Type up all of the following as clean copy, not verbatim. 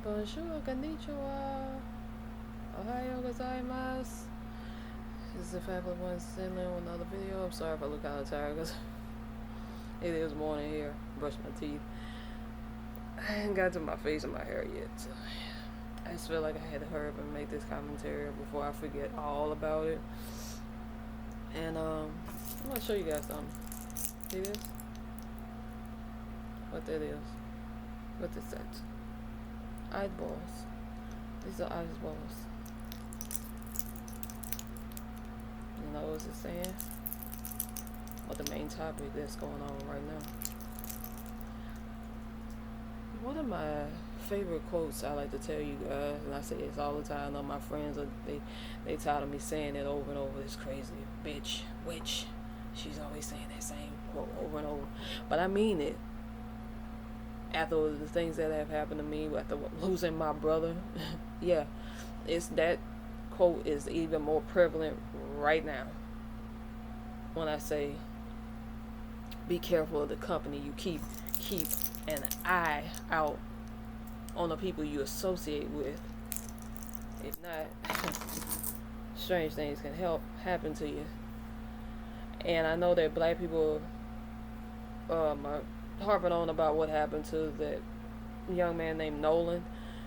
Bonjour, konnichiwa, ohayo gozaimasu. This is the Fabulous One Sinlin with another video. I'm sorry if I look kind of tired because it is morning here. Brushing my teeth. I ain't got to my face and my hair yet, so I just feel like I had to hurry up and make this commentary before I forget all about it. And I'm gonna show you guys something. See this? What that is? What is that? Eyeballs. These are eyeballs. You know what it's saying? What the main topic that's going on right now. One of my favorite quotes I like to tell you guys, and I say this all the time. I know my friends they tired of me saying it over and over. This crazy bitch, witch. She's always saying that same quote over and over, but I mean it. After the things that have happened to me, after losing my brother, yeah, it's that quote is even more prevalent right now. When I say, be careful of the company you keep an eye out on the people you associate with. If not, strange things can happen to you. And I know that black people are harping on about what happened to that young man named Nolan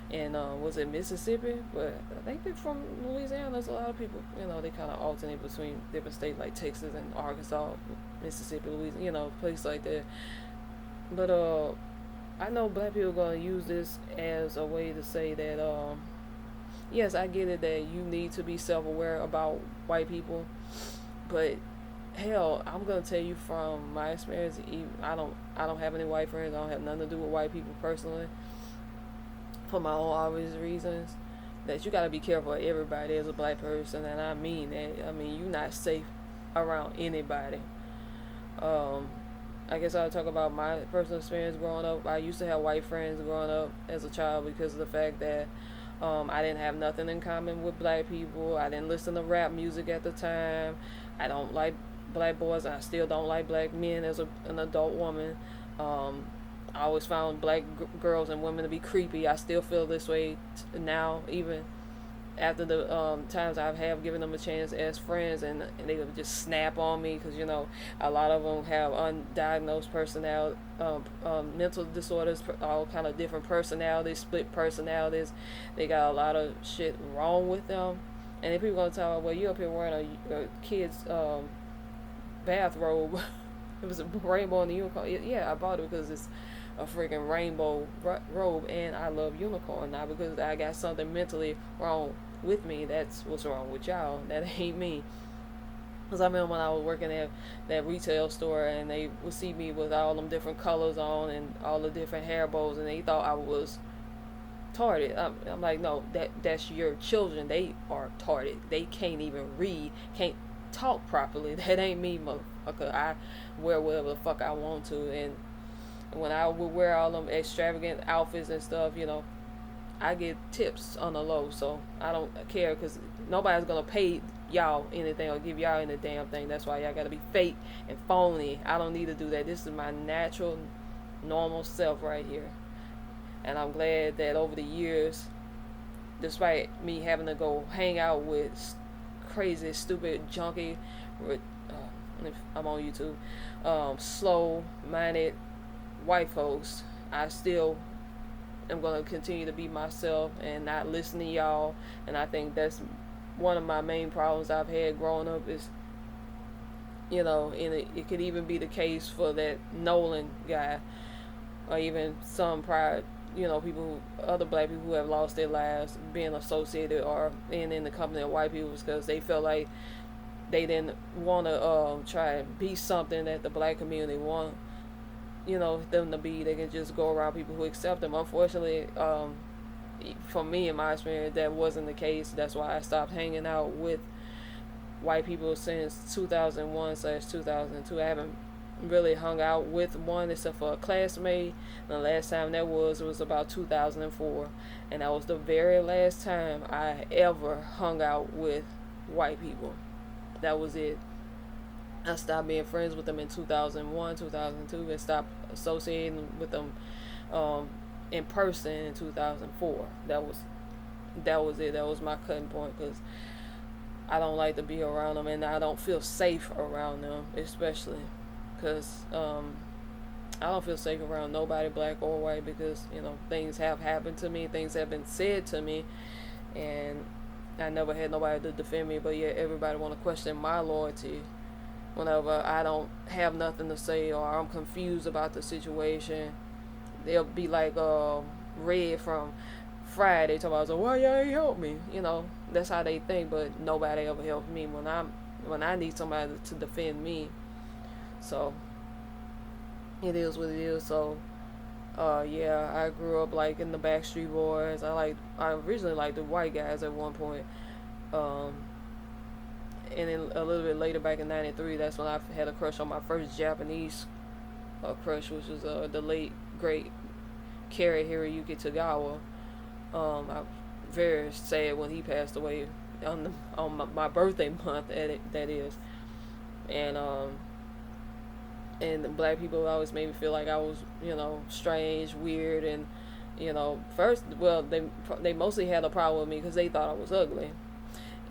in was it Mississippi? But I think they're from Louisiana. There's a lot of people, they kind of alternate between different states like Texas and Arkansas, Mississippi, Louisiana, places like that. But I know black people are gonna use this as a way to say that yes, I get it that you need to be self-aware about white people, but hell, I'm gonna tell you from my experience. I don't have any white friends. I don't have nothing to do with white people personally, for my own obvious reasons. That you gotta be careful of everybody as a black person, and I mean that. I mean, you're not safe around anybody. I guess I'll talk about my personal experience growing up. I used to have white friends growing up as a child because of the fact that I didn't have nothing in common with black people. I didn't listen to rap music at the time. I don't like black boys. I still don't like black men as an adult woman. I always found black girls and women to be creepy. I still feel this way now, even after the times I have given them a chance as friends, and they would just snap on me because a lot of them have undiagnosed personality, mental disorders, all kind of different personalities, split personalities. They got a lot of shit wrong with them, and then people gonna tell me, well, you up here wearing a kid's bathrobe. It was a rainbow and the unicorn. Yeah, I bought it because it's a freaking rainbow robe, and I love unicorn, not because I got something mentally wrong with me. That's what's wrong with y'all. That ain't me. Because I remember when I was working at that retail store, and they would see me with all them different colors on and all the different hair bows, and they thought I was tarded. I'm like, no, that's your children. They are tarded. They can't even read, can't talk properly. That ain't me, motherfucker. I wear whatever the fuck I want to, and when I would wear all them extravagant outfits and stuff, I get tips on the low, so I don't care because nobody's gonna pay y'all anything or give y'all any damn thing. That's why y'all gotta be fake and phony. I don't need to do that. This is my natural, normal self right here, and I'm glad that over the years, despite me having to go hang out with crazy, stupid, junky, I'm on YouTube, slow-minded white folks, I still am going to continue to be myself and not listen to y'all. And I think that's one of my main problems I've had growing up is, and it could even be the case for that Nolan guy, or even some prior, other black people who have lost their lives being associated or being in the company of white people because they felt like they didn't want to try and be something that the black community want them to be. They can just go around people who accept them. Unfortunately, for me, in my experience, that wasn't the case. That's why I stopped hanging out with white people since 2001/2002. I haven't really hung out with one except for a classmate. And the last time that was about 2004, and that was the very last time I ever hung out with white people. That was it. I stopped being friends with them in 2001, 2002, and stopped associating with them in person in 2004. That was it. That was my cutting point, because I don't like to be around them, and I don't feel safe around them, especially because I don't feel safe around nobody, black or white, because things have happened to me, things have been said to me, and I never had nobody to defend me. But yet everybody want to question my loyalty whenever I don't have nothing to say or I'm confused about the situation. They'll be like Red from Friday talking about, so why y'all ain't help me? That's how they think, but nobody ever helped me when I need somebody to defend me. So it is what it is. So yeah, I grew up like in the Backstreet Boys. I originally liked the white guys at one point. And then a little bit later, back in '93, that's when I had a crush on my first Japanese crush, which was the late great Kari Hiroyuki Tagawa. I'm very sad when he passed away on my birthday month. That is, and the black people always made me feel like I was strange, weird, and first, well, they mostly had a problem with me because they thought I was ugly.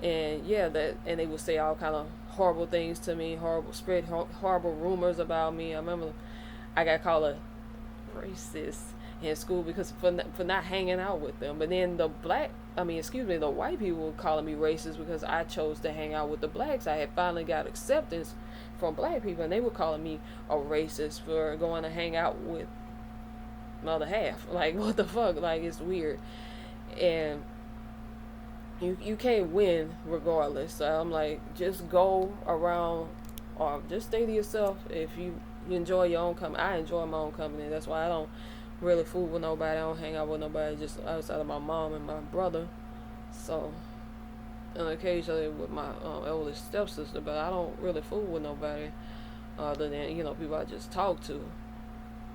And yeah, and they would say all kind of horrible things to me, spread horrible rumors about me. I remember I got called a racist in school because for not hanging out with them. But then the white people were calling me racist because I chose to hang out with the blacks. I had finally got acceptance from black people, and they were calling me a racist for going to hang out with my other half. Like, what the fuck? Like, it's weird. And you can't win regardless. So I'm like, just go around or just stay to yourself. If you enjoy your own company, I enjoy my own company. That's why I don't really fool with nobody. I don't hang out with nobody just outside of my mom and my brother. So, and occasionally with my oldest stepsister, but I don't really fool with nobody other than people I just talk to.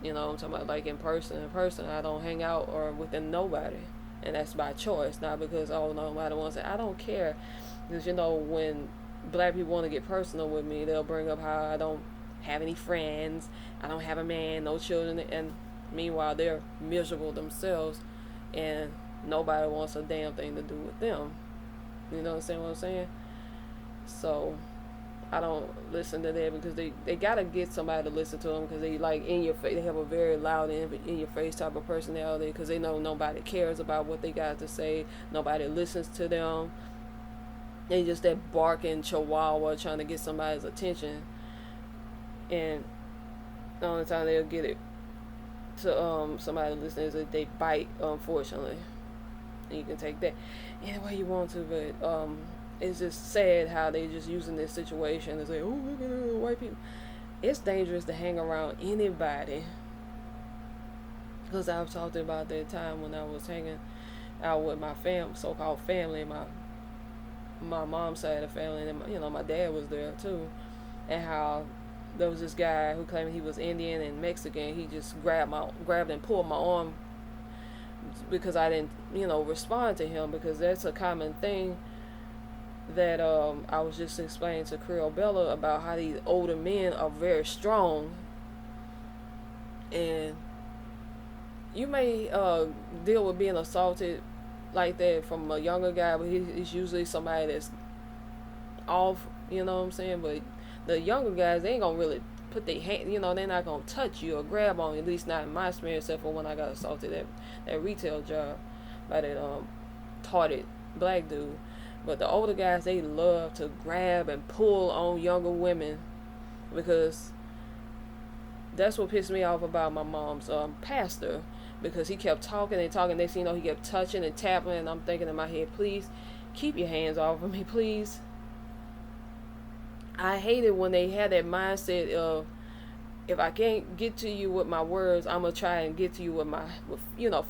I'm talking about like in person. In person, I don't hang out or within nobody. And that's by choice, not because, nobody wants it. I don't care. Because, when black people want to get personal with me, they'll bring up how I don't have any friends, I don't have a man, no children, and meanwhile, they're miserable themselves, and nobody wants a damn thing to do with them. You know what I'm saying? So, I don't listen to them because they gotta get somebody to listen to them, because they like in your face. They have a very loud in your face type of personality, because they know nobody cares about what they got to say. Nobody listens to them. They just that barking chihuahua trying to get somebody's attention, and the only time they'll get it to somebody listening is if they bite. Unfortunately, and you can take that any way you want to, but it's just sad how they just using this situation to say, oh, look at the white people. It's dangerous to hang around anybody, because I've talked about that time when I was hanging out with my so-called family, my mom's side of the family, and my dad was there too, and how there was this guy who claimed he was Indian and Mexican. He just grabbed and pulled my arm because I didn't respond to him, because that's a common thing that I was just explaining to Creole Bella about how these older men are very strong, and you may deal with being assaulted like that from a younger guy, but he's usually somebody that's off, you know what I'm saying? But the younger guys, they ain't gonna really put their hand, they're not gonna touch you or grab on you, at least not in my experience, except for when I got assaulted at that retail job by that tarted black dude. But the older guys, they love to grab and pull on younger women, because that's what pissed me off about my mom's pastor, because he kept talking and talking. Next thing you know, he kept touching and tapping, and I'm thinking in my head, please keep your hands off of me, please. I hate it when they have that mindset of, if I can't get to you with my words, I'm gonna try and get to you with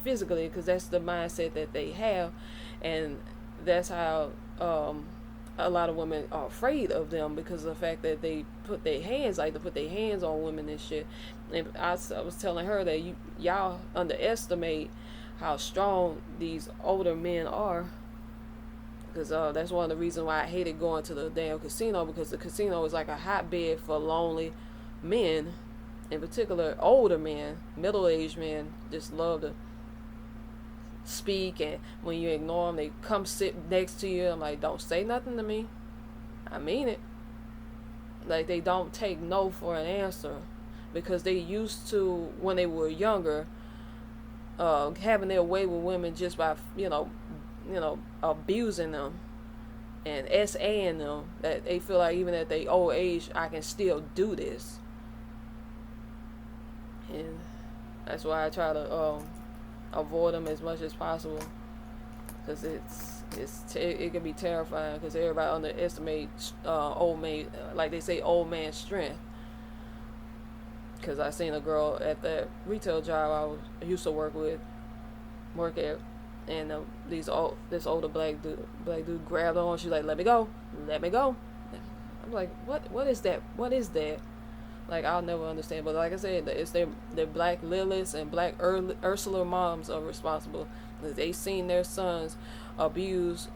physically, because that's the mindset that they have, and that's how a lot of women are afraid of them, because of the fact that they put their hands on women and shit. And I was telling her that y'all underestimate how strong these older men are, because that's one of the reasons why I hated going to the damn casino, because the casino is like a hotbed for lonely men, in particular older men, middle-aged men, just love to speak, and when you ignore them, they come sit next to you. I'm like, don't say nothing to me. I mean it. Like, they don't take no for an answer, because they used to, when they were younger, having their way with women just by abusing them and SAing them, that they feel like even at their old age, I can still do this. And that's why I try to avoid them as much as possible, because it can be terrifying, because everybody underestimates old man, like they say, old man strength. Because I seen a girl at that retail job I used to work at, and this older black dude grabbed her on. She's like, let me go. I'm like, what is that? Like, I'll never understand. But like I said, it's their black Liliths and black Ursula moms are responsible. They seen their sons abuse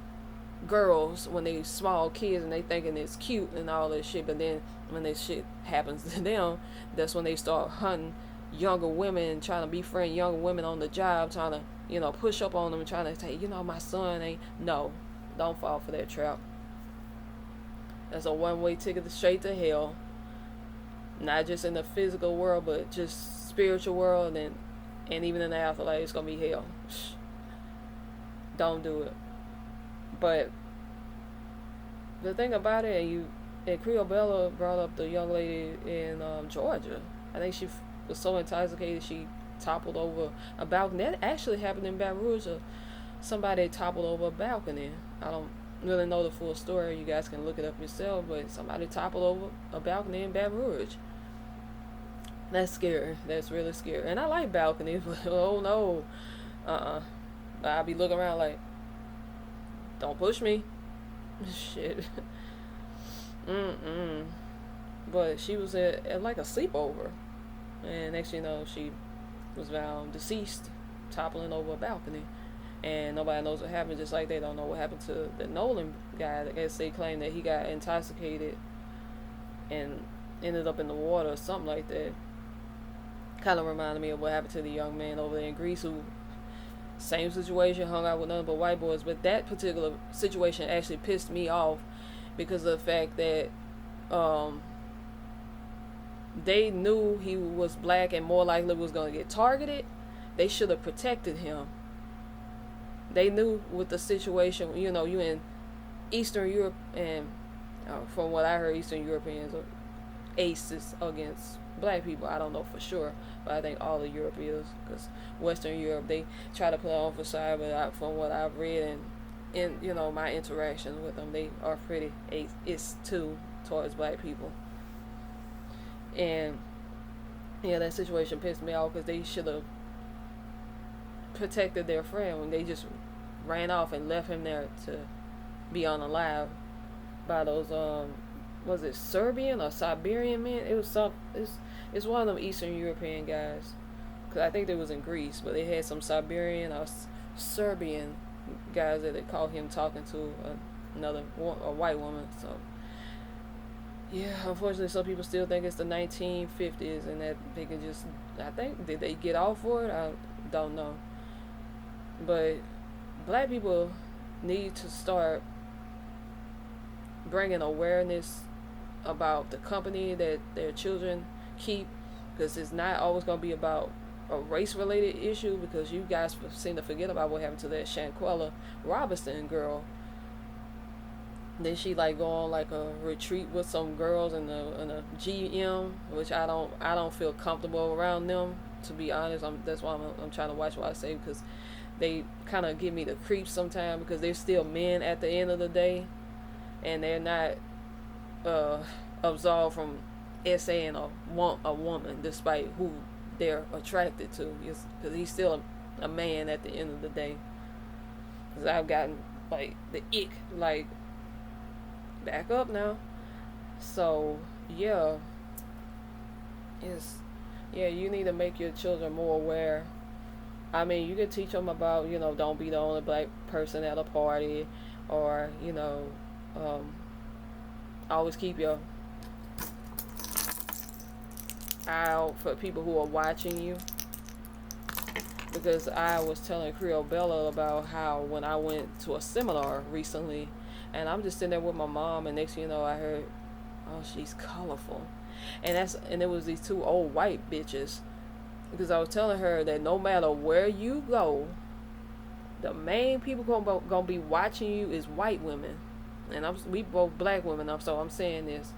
girls when they small kids, and they thinking it's cute and all that shit. But then when this shit happens to them, that's when they start hunting younger women, trying to befriend younger women on the job, trying to push up on them, trying to say, my son ain't. No, don't fall for that trap. That's a one-way ticket straight to hell. Not just in the physical world, but just spiritual world, and even in the afterlife, it's gonna be hell. Don't do it. But the thing about it, and Creole Bella brought up the young lady in Georgia. I think she was so intoxicated she toppled over a balcony. That actually happened in Baton Rouge. Somebody toppled over a balcony. I don't really know the full story. You guys can look it up yourself. But somebody toppled over a balcony in Baton Rouge. That's scary. That's really scary. And I like balconies, but oh no. I'll be looking around like, don't push me. Shit. But she was at like a sleepover. And next thing you know, she was found deceased, toppling over a balcony. And nobody knows what happened, just like they don't know what happened to the Nolan guy. I guess they claim that he got intoxicated and ended up in the water or something like that. Kind of reminded me of what happened to the young man over there in Greece who, same situation, hung out with nothing but white boys. But that particular situation actually pissed me off because of the fact that they knew he was black and more likely was going to get targeted. They should have protected him. They knew with the situation, you in Eastern Europe, and from what I heard, Eastern Europeans are aces against black people. I don't know for sure, but I think all of Europe is, because Western Europe, they try to put on facade, but from what I've read and in my interactions with them, they are pretty ace too towards black people. And yeah, that situation pissed me off because they should have protected their friend when they just ran off and left him there to be unalive by those was it Serbian or Siberian men? It was it's one of them Eastern European guys, because I think they was in Greece, but they had some Siberian or Serbian guys that they called him talking to a white woman. So yeah, unfortunately, some people still think it's the 1950s and that they can just, I think, did they get off for it? I don't know. But black people need to start bringing awareness about the company that their children keep, because it's not always going to be about a race-related issue, because you guys seem to forget about what happened to that Shanquella Robinson girl. Then she go on a retreat with some girls in a GM, which I don't feel comfortable around them, to be honest. That's why I'm trying to watch what I say, because they kind of give me the creeps sometimes, because they're still men at the end of the day, and they're not absolved from SAing a woman despite who they're attracted to, because he's still a man at the end of the day. Because I've gotten the ick, back up now. So yeah, you need to make your children more aware. I mean, you can teach them about, don't be the only black person at a party, or always keep your eye out for people who are watching you. because I was telling Creole Bella about how when I went to a seminar recently, and I'm just sitting there with my mom, and next thing you know, I heard, "Oh, she's colorful," and it was these two old white bitches, because I was telling her that no matter where you go, the main people gonna be watching you is white women, and we both black women. So I'm saying this,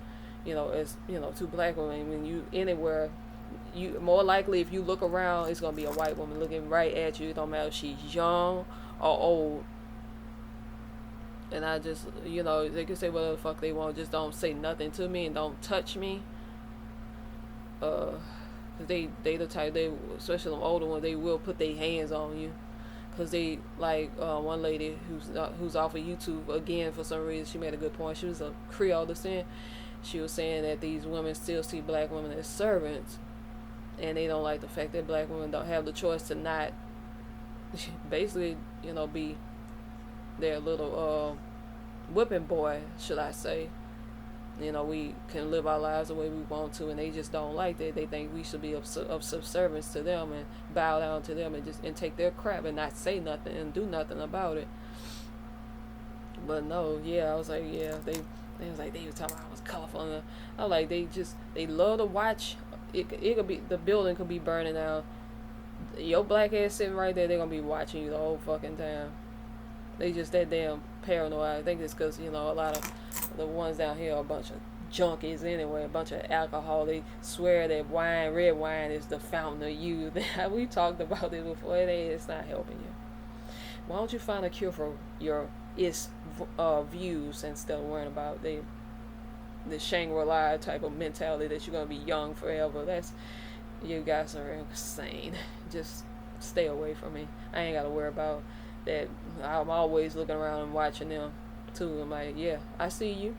as two black women. When you anywhere, you more likely if you look around, it's gonna be a white woman looking right at you. It don't matter if she's young or old. And I just, they can say whatever the fuck they want. Just don't say nothing to me and don't touch me. Cause they the type, especially them older ones, they will put their hands on you. Cause they like one lady who's off of YouTube again for some reason. She made a good point. She was a Creole descent. She was saying that these women still see black women as servants, and they don't like the fact that black women don't have the choice to not basically, be their little whipping boy, should I say. We can live our lives the way we want to, and they just don't like that. They think we should be of subservience to them and bow down to them and take their crap and not say nothing and do nothing about it. But no, I was like, they was like, they were talking about I was colorful. And I was like, they love to watch. It could be, the building could be burning out. Your black ass sitting right there, they're gonna be watching you the whole fucking time. They just that damn paranoid. I think it's because, a lot of the ones down here are a bunch of junkies anyway, a bunch of alcohol. They swear that red wine is the fountain of youth. We talked about this before. It's not helping you. Why don't you find a cure for your views instead of worrying about the Shangri-La type of mentality that you're going to be young forever? You guys are insane. Just stay away from me. I ain't got to worry about that. I'm always looking around and watching them too. I'm like, yeah, I see you.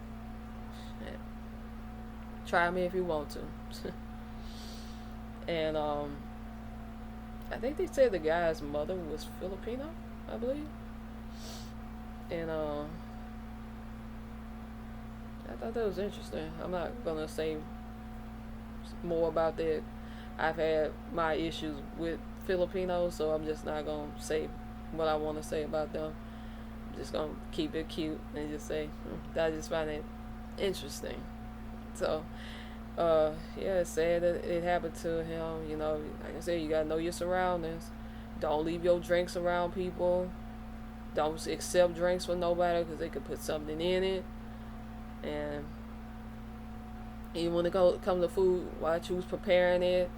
Try me if you want to. And I think they said the guy's mother was Filipino, I believe. And I thought that was interesting. I'm not gonna say more about that. I've had my issues with Filipinos, so I'm just not gonna say what I want to say about them. I'm just gonna keep it cute and just say I just find it interesting. So it's sad that it happened to him. Like I said, you gotta know your surroundings. Don't leave your drinks around people. Don't accept drinks from nobody because they could put something in it. And even when it comes to food, watch who's preparing it.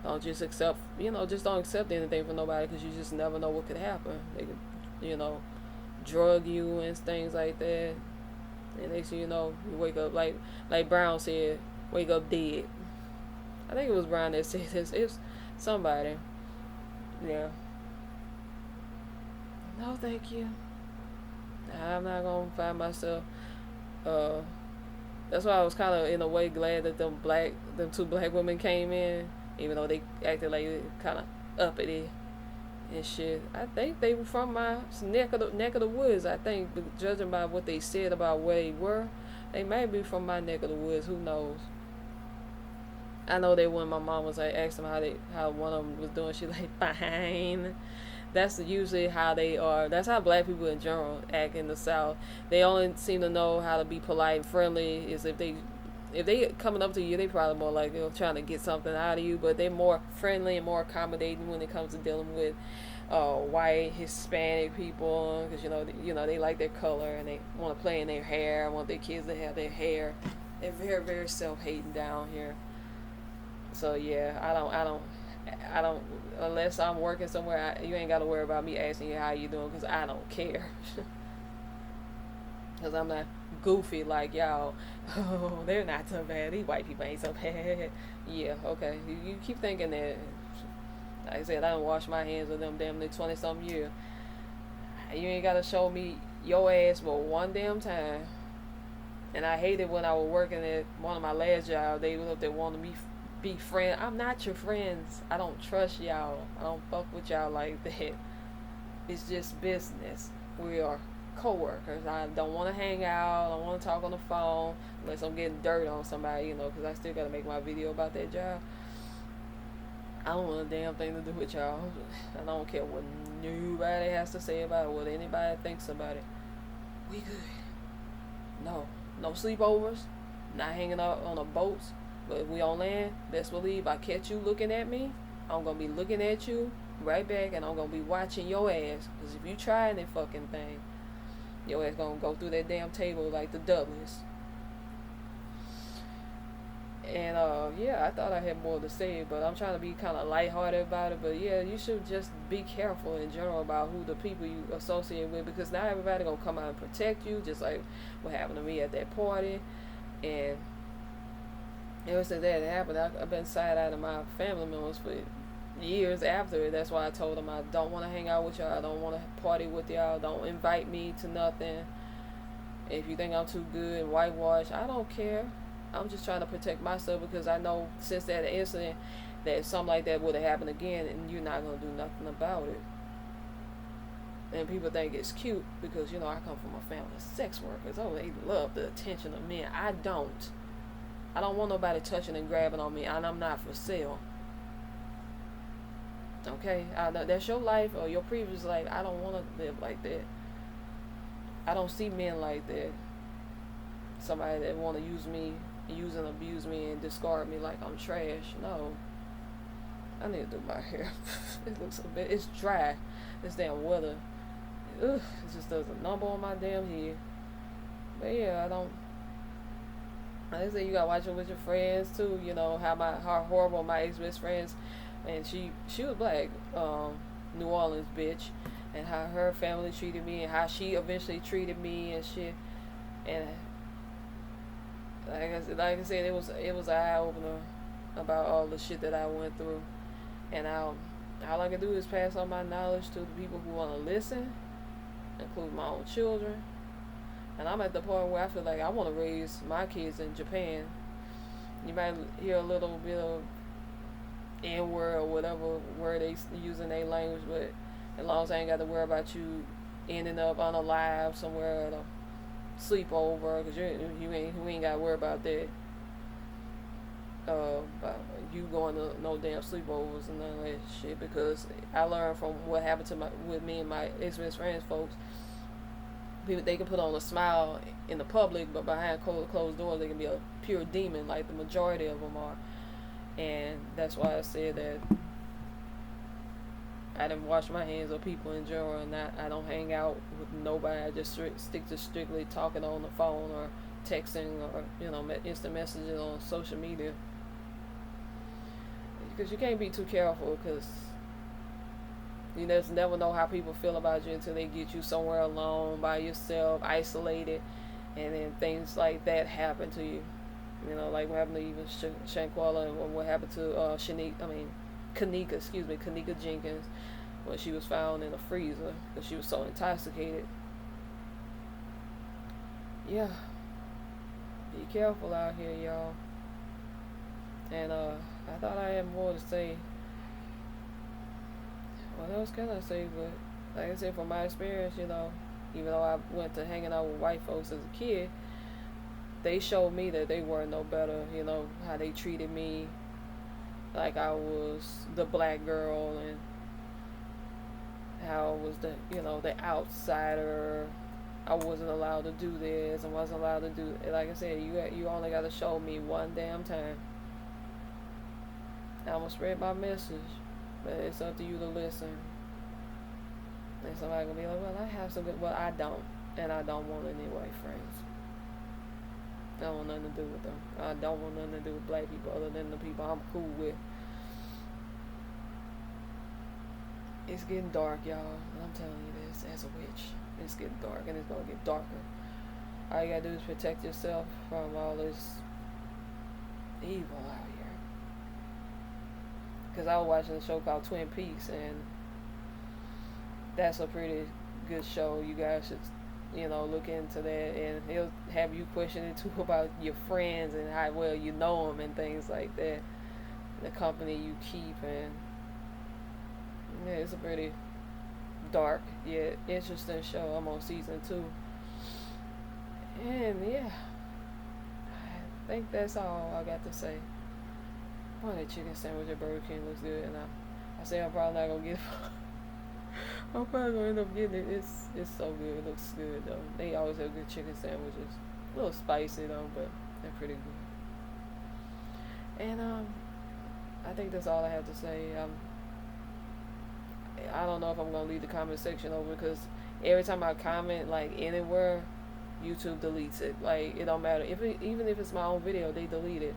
Don't just accept, just don't accept anything from nobody because you just never know what could happen. They could, drug you and things like that. And next thing you know, you wake up, like Brown said, wake up dead. I think it was Brown that said this. It's somebody. Yeah. No, thank you. I'm not going to find myself. That's why I was kind of, in a way, glad that them two black women came in. Even though they acted like kind of uppity and shit. I think they were from my neck of the woods. I think, judging by what they said about where they were, they may be from my neck of the woods. Who knows? I know that when my mom was like, asked them how one of them was doing, she like, fine. That's usually how they are. That's how black people in general act in the South. They only seem to know how to be polite and friendly is if they coming up to you, they probably more like trying to get something out of you, but they're more friendly and more accommodating when it comes to dealing with white Hispanic people, because they like their color and they want to play in their hair. Want their kids to have their hair. They're very, very self-hating down here. So yeah, I don't unless I'm working somewhere. You ain't got to worry about me asking you how you doing because I don't care. Because I'm not goofy like y'all. Oh, they're not so bad. These white people ain't so bad. Yeah, okay. You keep thinking that. Like I said, I don't wash my hands with them damn near 20-something years. You ain't got to show me your ass but one damn time. And I hated when I was working at one of my last jobs. They wanted me be friends. I'm not your friends. I don't trust y'all. I don't fuck with y'all like that. It's just business. We are co-workers. I don't want to hang out. I don't want to talk on the phone unless I'm getting dirt on somebody, because I still got to make my video about that job. I don't want a damn thing to do with y'all. I don't care what nobody has to say about it, what anybody thinks about it. We good. No. No sleepovers. Not hanging out on the boats. But if we on land, best believe I catch you looking at me, I'm gonna be looking at you right back, and I'm gonna be watching your ass. Because if you try any fucking thing, your ass gonna go through that damn table like the Dudleys. And yeah, I thought I had more to say, but I'm trying to be kind of lighthearted about it. But yeah, you should just be careful in general about who the people you associate with, because not everybody gonna come out and protect you, just like what happened to me at that party. And ever since that happened, I've been side-eyeing my family members for years after it. That's why I told them I don't want to hang out with y'all. I don't want to party with y'all. Don't invite me to nothing. If you think I'm too good and whitewash, I don't care. I'm just trying to protect myself, because I know since that incident that something like that would have happened again, and you're not going to do nothing about it. And people think it's cute because, you know, I come from a family of sex workers. Oh, they love the attention of men. I don't. I don't want nobody touching and grabbing on me, and I'm not for sale. Okay? I know that's your life or your previous life. I don't want to live like that. I don't see men like that. Somebody that want to use and abuse me and discard me like I'm trash. No. I need to do my hair. It looks a bit, it's dry. This damn weather. Ugh, it just does a number on my damn head. But yeah, I don't. Like I said, you gotta watch it with your friends too. You know how horrible my ex best friends, and she was black, New Orleans bitch, and how her family treated me and how she eventually treated me and shit. And like I said, it was an eye opener about all the shit that I went through, and all I can do is pass on my knowledge to the people who want to listen, including my own children. And I'm at the point where I feel like I want to raise my kids in Japan. You might hear a little bit of N-word or whatever word they use in their language, but as long as I ain't got to worry about you ending up unalive somewhere at a sleepover, because you ain't got to worry about that. About you going to no damn sleepovers and none of that shit, because I learned from what happened with me and my ex-best friends, folks. They can put on a smile in the public, but behind closed doors they can be a pure demon, like the majority of them are. And that's why I said that I didn't wash my hands of people in general, and I don't hang out with nobody. I just stick to strictly talking on the phone or texting or, you know, instant messages on social media. Because you can't be too careful, because you just never know how people feel about you until they get you somewhere alone by yourself, isolated, and then things like that happen to you. You know, like what happened to even Shanquella, and what happened to Kanika Jenkins, when she was found in a freezer because she was so intoxicated. Yeah, be careful out here, y'all. And I thought I had more to say. What else can I say? But like I said, from my experience, you know, even though I went to hanging out with white folks as a kid, they showed me that they weren't no better. You know, how they treated me like I was the black girl, and how I was the outsider. I wasn't allowed to do this and wasn't allowed to do it. Like I said, you only got to show me one damn time. I'm gonna spread my message. But it's up to you to listen. And somebody gonna be like, well, I have some good. Well, I don't. And I don't want any white friends. I don't want nothing to do with them. I don't want nothing to do with black people other than the people I'm cool with. It's getting dark, y'all. I'm telling you this as a witch. It's getting dark, and it's gonna get darker. All you gotta do is protect yourself from all this evil out here. Because I was watching a show called Twin Peaks, and that's a pretty good show. You guys should, you know, look into that, and he'll have you questioning too about your friends and how well you know them and things like that, the company you keep. And yeah, it's a pretty dark yet interesting show. I'm on season 2, and yeah, I think that's all I got to say. Boy, that chicken sandwich at Burger King looks good, and I say I'm probably not gonna get it. I'm probably gonna end up getting it. It's so good. It looks good though. They always have good chicken sandwiches. A little spicy though, but they're pretty good. And I think that's all I have to say. I don't know if I'm gonna leave the comment section over because every time I comment like anywhere, YouTube deletes it. Like it don't matter even if it's my own video, they delete it.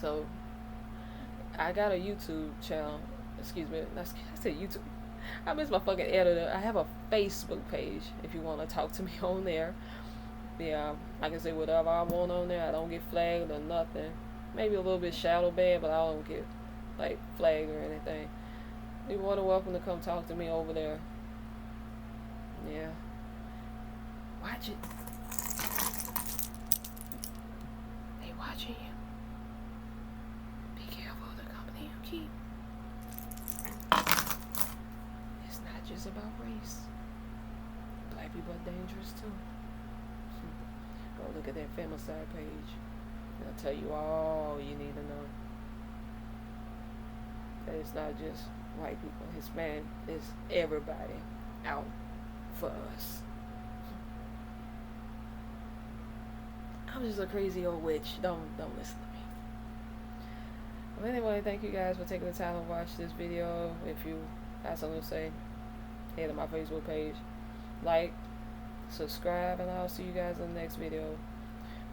So I got a YouTube channel. Excuse me, I said YouTube. I miss my fucking editor. I have a Facebook page if you want to talk to me on there. Yeah, I can say whatever I want on there. I don't get flagged or nothing. Maybe a little bit shadow banned, but I don't get like flagged or anything. You're more than welcome to come talk to me over there. Yeah. Watch it. They watching you. Be careful of the company you keep. It's not just about race. Black people are dangerous too. Go look at that femicide page. They'll tell you all you need to know. That it's not just white people. Hispanic is everybody out for us. I'm just a crazy old witch. Don't listen to me. Well, anyway, thank you guys for taking the time to watch this video. If you have something to say, head to my Facebook page, like, subscribe, and I'll see you guys in the next video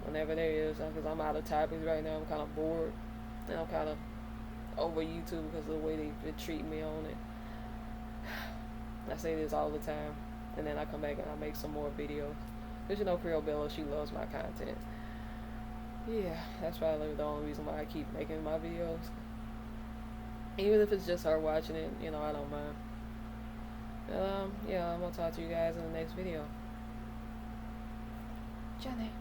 whenever there is, because I'm out of topics right now. I'm kind of bored, and I'm kind of over YouTube because of the way they treat me on it. I say this all the time, and then I come back and I make some more videos. Because you know Creole Bella, she loves my content. Yeah, that's probably the only reason why I keep making my videos. Even if it's just her watching it, you know, I don't mind. Yeah, I'm gonna talk to you guys in the next video. Johnny.